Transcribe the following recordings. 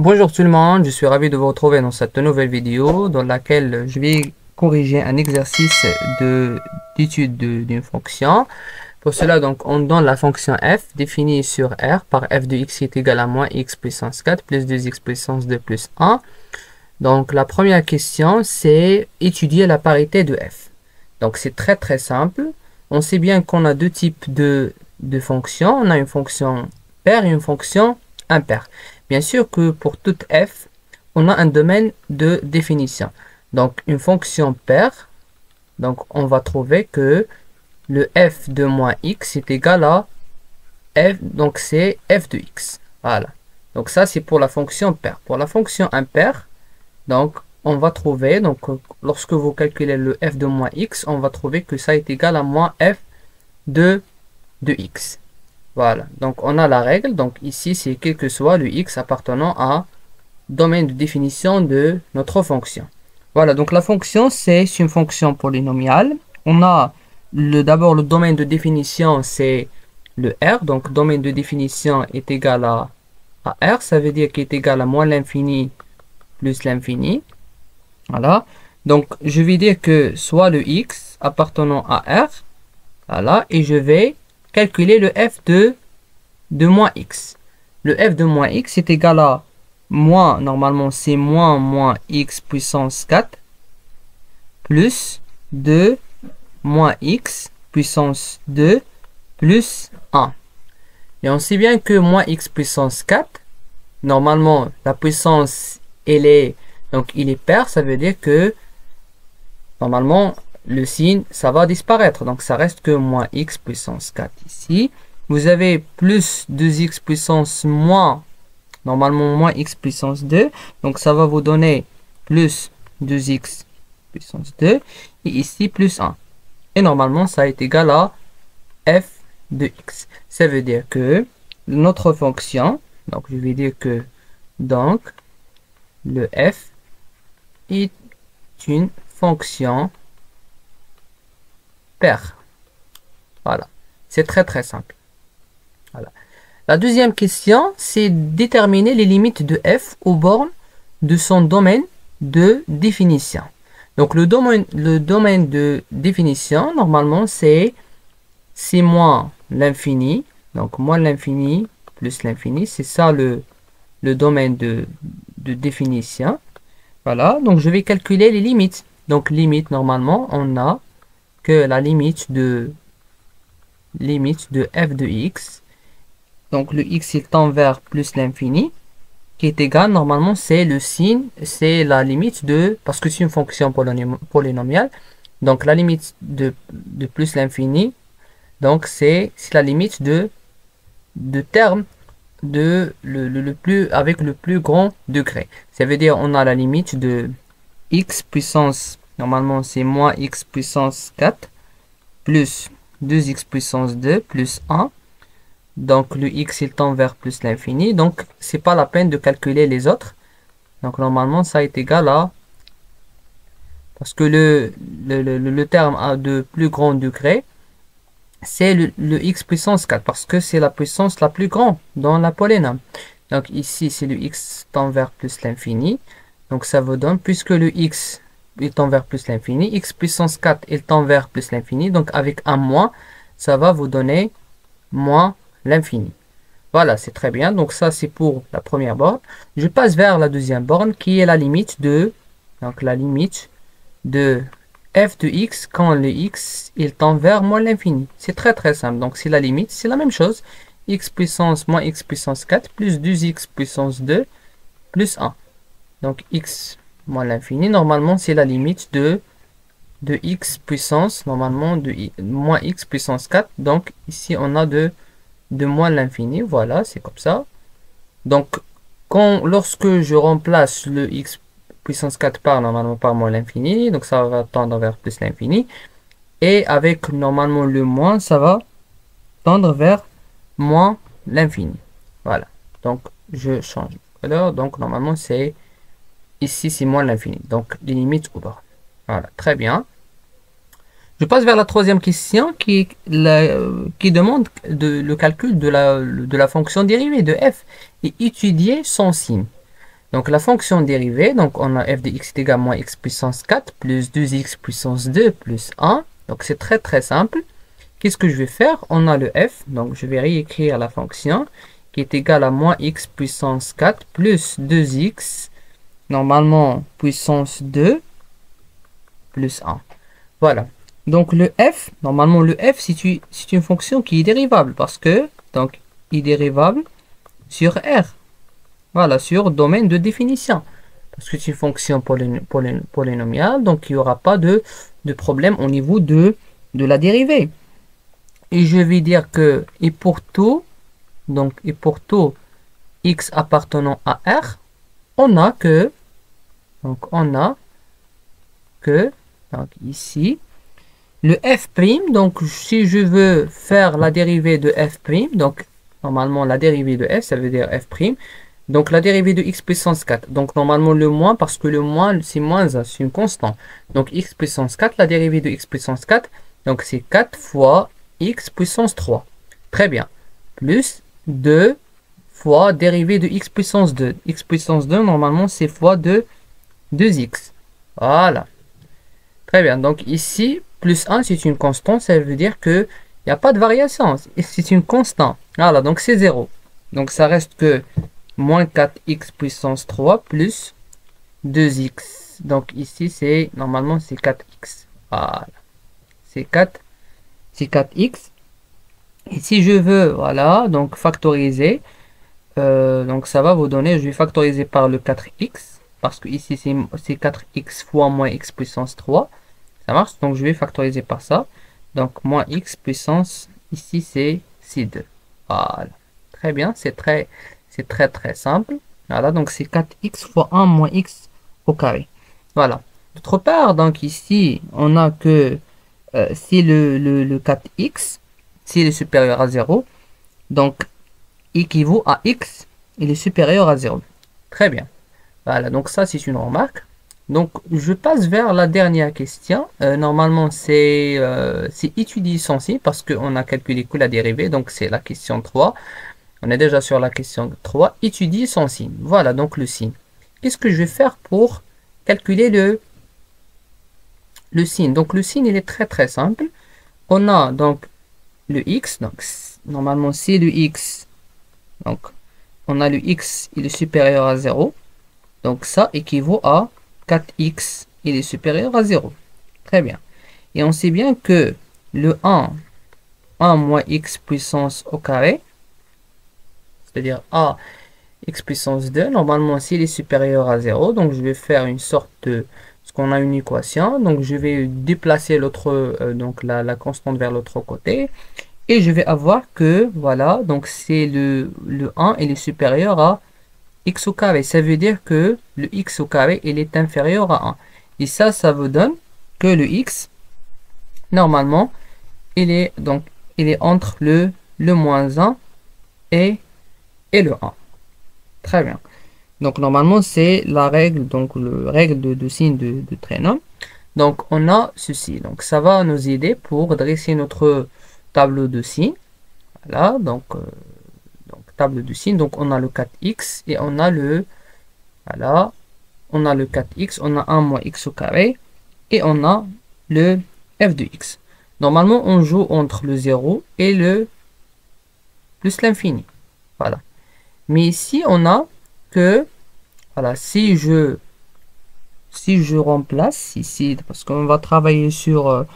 Bonjour tout le monde, je suis ravi de vous retrouver dans cette nouvelle vidéo dans laquelle je vais corriger un exercice d'étude d'une fonction. Pour cela, donc, on donne la fonction f définie sur R par f de x qui est égal à moins x puissance 4 plus 2x puissance 2 plus 1. Donc, la première question, c'est étudier la parité de f. Donc, c'est très simple. On sait bien qu'on a deux types de fonctions. On a une fonction paire et une fonction impaire. Bien sûr que pour toute f, on a un domaine de définition. Donc, une fonction paire, donc on va trouver que le f de moins x est égal à f, donc c'est f de x. Voilà. Donc ça, c'est pour la fonction paire. Pour la fonction impaire, donc on va trouver, donc lorsque vous calculez le f de moins x, on va trouver que ça est égal à moins f de x. Voilà, donc on a la règle. Donc ici, c'est quel que soit le x appartenant à domaine de définition de notre fonction. Voilà, donc la fonction, c'est une fonction polynomiale. On a d'abord le domaine de définition, c'est le R. Donc domaine de définition est égal à R. Ça veut dire qu'il est égal à moins l'infini plus l'infini. Voilà. Donc je vais dire que soit le x appartenant à R. Voilà, et je vais calculer le f de moins x. Le f de moins x est égal à moins, normalement c'est moins x puissance 4 plus 2 moins x puissance 2 plus 1. Et on sait bien que moins x puissance 4, normalement la puissance il est pair, ça veut dire que normalement le signe ça va disparaître, donc ça reste que moins x puissance 4 ici. Vous avez plus 2x puissance moins, normalement moins x puissance 2. Donc ça va vous donner plus 2x puissance 2. Et ici plus 1. Et normalement ça est égal à f de x. Ça veut dire que notre fonction, donc je vais dire que donc le f est une fonction paire. Voilà. C'est très simple. Voilà. La deuxième question, c'est déterminer les limites de f aux bornes de son domaine de définition. Donc le domaine de définition, normalement, c'est moins l'infini. Donc moins l'infini plus l'infini, c'est ça le domaine de définition. Voilà, donc je vais calculer les limites. Donc limite, normalement, on a que la limite de f de x. Donc le x il tend vers plus l'infini, qui est égal, normalement c'est le signe, c'est la limite de, parce que c'est une fonction polynomiale, donc la limite de plus l'infini, donc c'est la limite de terme avec le plus grand degré. Ça veut dire on a la limite de x puissance, normalement c'est moins x puissance 4, plus 2x puissance 2 plus 1. Donc le x il tend vers plus l'infini. Donc c'est pas la peine de calculer les autres. Donc normalement ça est égal à, parce que le terme a de plus grand degré, c'est le x puissance 4, parce que c'est la puissance la plus grande dans la polynôme. Donc ici c'est le x tend vers plus l'infini. Donc ça vous donne, puisque le x il tend vers plus l'infini, x puissance 4 il tend vers plus l'infini. Donc avec un moins, ça va vous donner moins l'infini. Voilà, c'est très bien. Donc ça, c'est pour la première borne. Je passe vers la deuxième borne qui est la limite de, donc la limite de f de x quand le x il tend vers moins l'infini. C'est très simple. Donc c'est la limite, c'est la même chose. X puissance moins x puissance 4 plus 2x puissance 2 plus 1. Donc x moins l'infini, normalement c'est la limite de x puissance, normalement de moins x puissance 4. Donc ici on a de moins l'infini, voilà, c'est comme ça. Donc, lorsque je remplace le x puissance 4 par, normalement, par moins l'infini, donc ça va tendre vers plus l'infini. Et avec, normalement, le moins, ça va tendre vers moins l'infini. Voilà. Donc, je change. Alors, donc, normalement, c'est, ici, c'est moins l'infini. Donc, les limites au bord. Voilà, très bien. Je passe vers la troisième question qui demande le calcul de la fonction dérivée de f et étudier son signe. Donc la fonction dérivée, donc on a f de x est égal à moins x puissance 4 plus 2x puissance 2 plus 1. Donc c'est très très simple. Qu'est-ce que je vais faire? On a le f, donc je vais réécrire la fonction qui est égale à moins x puissance 4 plus 2x, normalement puissance 2 plus 1. Voilà. Donc le f, normalement le f c'est une fonction qui est dérivable parce que, donc, il est dérivable sur R. Voilà, sur domaine de définition. Parce que c'est une fonction polynomiale, donc il n'y aura pas de problème au niveau de la dérivée. Et je vais dire que, et pour tout x appartenant à R, on a que, donc ici, le f', donc si je veux faire la dérivée de f', donc normalement la dérivée de f, ça veut dire f', donc la dérivée de x puissance 4, donc normalement le moins, parce que le moins c'est moins 1, c'est une constante. Donc x puissance 4, la dérivée de x puissance 4, donc c'est 4 fois x puissance 3. Très bien. Plus 2 fois dérivée de x puissance 2. X puissance 2, normalement c'est fois 2x. Voilà. Très bien. Donc ici, plus 1, c'est une constante. Ça veut dire qu'il n'y a pas de variation. C'est une constante. Voilà. Donc c'est 0. Donc ça reste que moins 4x puissance 3 plus 2x. Donc ici, c'est normalement c'est 4x. Voilà. C'est 4x. Et si je veux, voilà, donc factoriser, donc ça va vous donner, je vais factoriser par le 4x, parce que ici c'est 4x fois moins x puissance 3. Ça marche, donc je vais factoriser par ça. Donc moins x puissance, ici c'est 2. Voilà. Très bien, c'est très simple. Voilà, donc c'est 4x fois 1 moins x au carré. Voilà. D'autre part, donc ici, on a que si le 4x, s'il est supérieur à 0, donc équivaut à x, il est supérieur à 0. Très bien. Voilà, donc ça c'est une remarque. Donc je passe vers la dernière question. Normalement c'est étudier son signe parce qu'on a calculé que la dérivée, donc c'est la question 3. On est déjà sur la question 3. Étudier son signe. Voilà donc le signe. Qu'est-ce que je vais faire pour calculer le signe? Donc le signe il est très simple. On a donc le x, donc normalement c'est le x, donc on a le x il est supérieur à 0, donc ça équivaut à 4x il est supérieur à 0. Très bien. Et on sait bien que le 1 moins x puissance au carré, c'est-à-dire a x puissance 2, normalement s'il est supérieur à 0, donc je vais faire une sorte de, ce qu'on a une équation, donc je vais déplacer l'autre, donc la constante vers l'autre côté, et je vais avoir que, voilà, donc c'est le 1, il est supérieur à x au carré. Ça veut dire que le x au carré, il est inférieur à 1. Et ça vous donne que le x, normalement, il est entre le moins 1 et le 1. Très bien. Donc, normalement, c'est la règle, donc le règle de signe de Trianon. Donc, on a ceci. Donc, ça va nous aider pour dresser notre tableau de signes. Voilà, donc table de signes. Donc, on a le 4x et on a le, voilà, on a le 4x, on a 1 moins x au carré et on a le f de x. Normalement, on joue entre le 0 et le plus l'infini. Voilà. Mais ici, on a que, voilà, si je remplace ici, parce qu'on va travailler sur,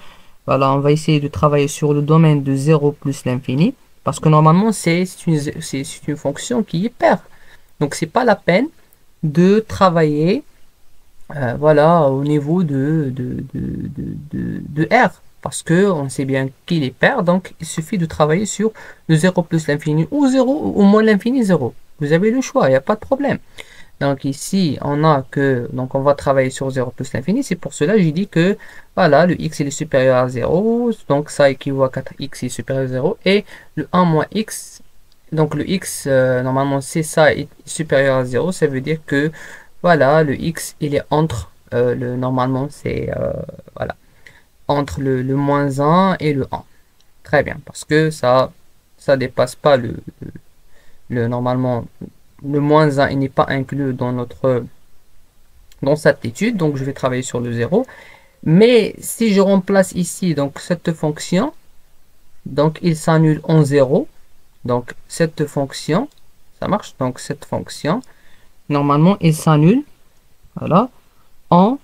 voilà, on va essayer de travailler sur le domaine de 0 plus l'infini, parce que normalement, c'est une fonction qui est paire. Donc, c'est pas la peine de travailler, voilà, au niveau de R, parce que on sait bien qu'il est paire, donc il suffit de travailler sur le 0 plus l'infini, ou 0, ou moins l'infini 0. Vous avez le choix, il n'y a pas de problème. Donc ici, on a que, donc on va travailler sur 0 plus l'infini. C'est pour cela que j'ai dit que, voilà, le x il est supérieur à 0. Donc ça équivaut à 4x est supérieur à 0. Et le 1 moins x, donc le x, normalement c'est ça, est supérieur à 0. Ça veut dire que, voilà, le x il est entre, normalement c'est, voilà, entre le moins 1 et le 1. Très bien, parce que ça dépasse pas normalement, le moins 1 il n'est pas inclus dans cette étude, donc je vais travailler sur le 0. Mais si je remplace ici donc cette fonction, donc il s'annule en 0. Donc cette fonction, ça marche, donc cette fonction, normalement il s'annule, voilà, en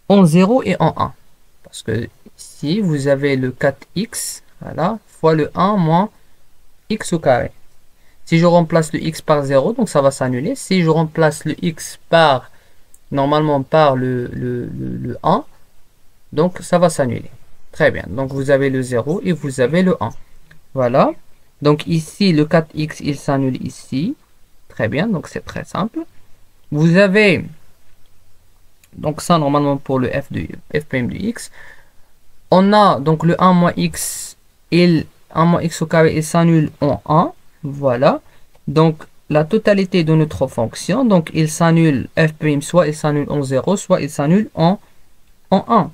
0 et en 1. Parce que ici vous avez le 4x, voilà, fois le 1 moins x au carré. Si je remplace le x par 0, donc ça va s'annuler. Si je remplace le x par, normalement par le 1, donc ça va s'annuler. Très bien, donc vous avez le 0 et vous avez le 1. Voilà, donc ici le 4x il s'annule ici. Très bien, donc c'est très simple. Vous avez, donc ça normalement pour le f de x. On a donc le 1 moins x, 1 moins x au carré, il s'annule en 1. Voilà. Donc, la totalité de notre fonction, donc il s'annule f', soit il s'annule en 0, soit il s'annule en 1.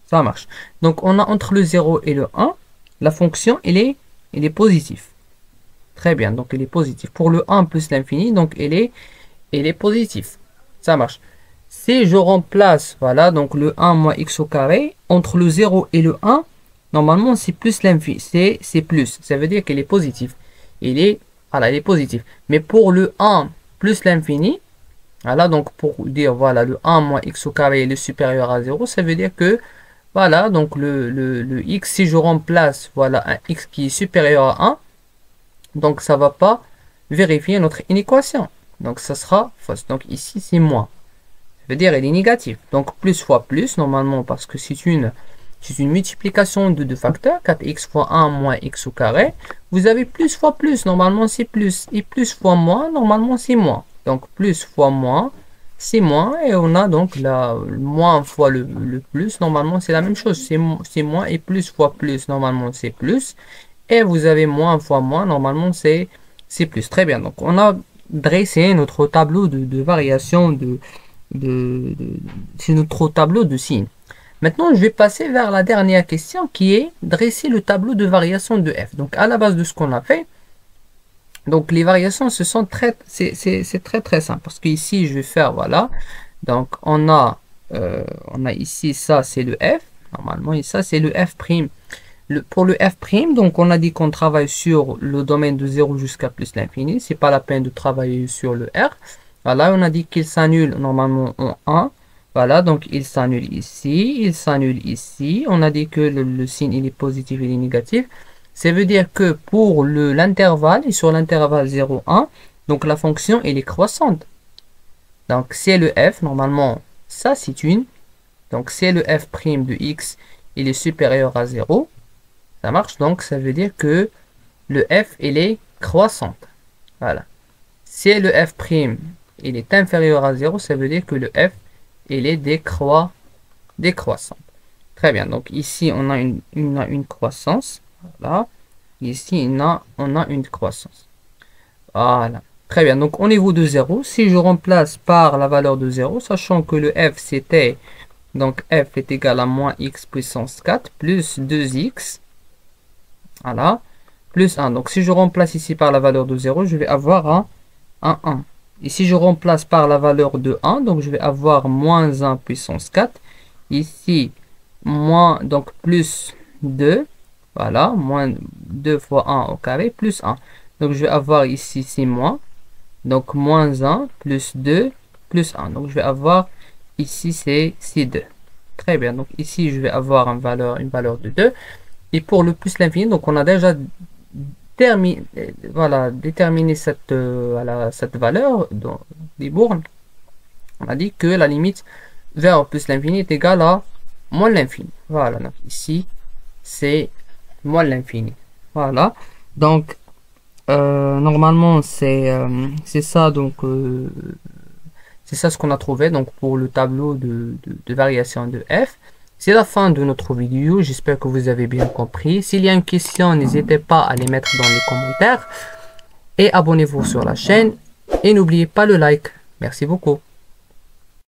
Ça marche. Donc, on a entre le 0 et le 1, la fonction, il est positif. Très bien, donc il est positif. Pour le 1 plus l'infini, donc il est positif. Ça marche. Si je remplace, voilà, donc le 1 moins x au carré, entre le 0 et le 1, normalement, c'est plus l'infini. C'est plus. Ça veut dire qu'il est positif. Voilà, il est positif. Mais pour le 1 plus l'infini, voilà, donc pour dire, voilà, le 1 moins x au carré est supérieur à 0, ça veut dire que, voilà, donc le x, si je remplace, voilà, un x qui est supérieur à 1, donc ça ne va pas vérifier notre inéquation. Donc ça sera fausse. Donc ici, c'est moins. Ça veut dire il est négatif. Donc plus fois plus, normalement, parce que c'est une multiplication de deux facteurs, 4x fois 1 moins x au carré. Vous avez plus fois plus, normalement c'est plus. Et plus fois moins, normalement c'est moins. Donc plus fois moins, c'est moins. Et on a donc la moins fois le plus, normalement c'est la même chose. C'est moins et plus fois plus, normalement c'est plus. Et vous avez moins fois moins, normalement c'est plus. Très bien. Donc on a dressé notre tableau de variation c'est notre tableau de signes. Maintenant, je vais passer vers la dernière question qui est dresser le tableau de variation de f. Donc, à la base de ce qu'on a fait, donc les variations, c'est très simple. Parce qu'ici, je vais faire, voilà. Donc, on a ici, ça, c'est le f. Normalement, et ça, c'est le f'. Pour le f', donc on a dit qu'on travaille sur le domaine de 0 jusqu'à plus l'infini. C'est pas la peine de travailler sur le r. Voilà, on a dit qu'il s'annule normalement en 1. Voilà, donc il s'annule ici, il s'annule ici. On a dit que le signe il est positif et il est négatif. Ça veut dire que pour l'intervalle, et sur l'intervalle 0, 1, donc la fonction elle est croissante. Donc c'est le f, normalement, ça c'est une. Donc c'est le f' de x, il est supérieur à 0. Ça marche, donc ça veut dire que le f il est croissante. Voilà. Si le f' il est inférieur à 0, ça veut dire que le f il est décroissant. Très bien, donc ici on a une croissance. Voilà. Ici on a une croissance. Voilà. Très bien, donc au niveau de 0, si je remplace par la valeur de 0, sachant que le f c'était, donc f est égal à moins x puissance 4 plus 2x. Voilà. Plus 1. Donc si je remplace ici par la valeur de 0, je vais avoir un 1. Et si je remplace par la valeur de 1, donc je vais avoir moins 1 puissance 4. Ici, moins, donc plus 2. Voilà, moins 2 fois 1 au carré, plus 1. Donc je vais avoir ici, c'est moins. Donc moins 1, plus 2, plus 1. Donc je vais avoir ici, c'est 2. Très bien, donc ici, je vais avoir une valeur de 2. Et pour le plus l'infini, donc on a déjà déterminé cette valeur des bornes. On a dit que la limite vers plus l'infini est égale à moins l'infini. Voilà, donc ici c'est moins l'infini. Voilà, donc normalement c'est ça, donc c'est ça ce qu'on a trouvé donc pour le tableau de variation de f. C'est la fin de notre vidéo, j'espère que vous avez bien compris. S'il y a une question, n'hésitez pas à les mettre dans les commentaires. Et abonnez-vous sur la chaîne. Et n'oubliez pas le like. Merci beaucoup.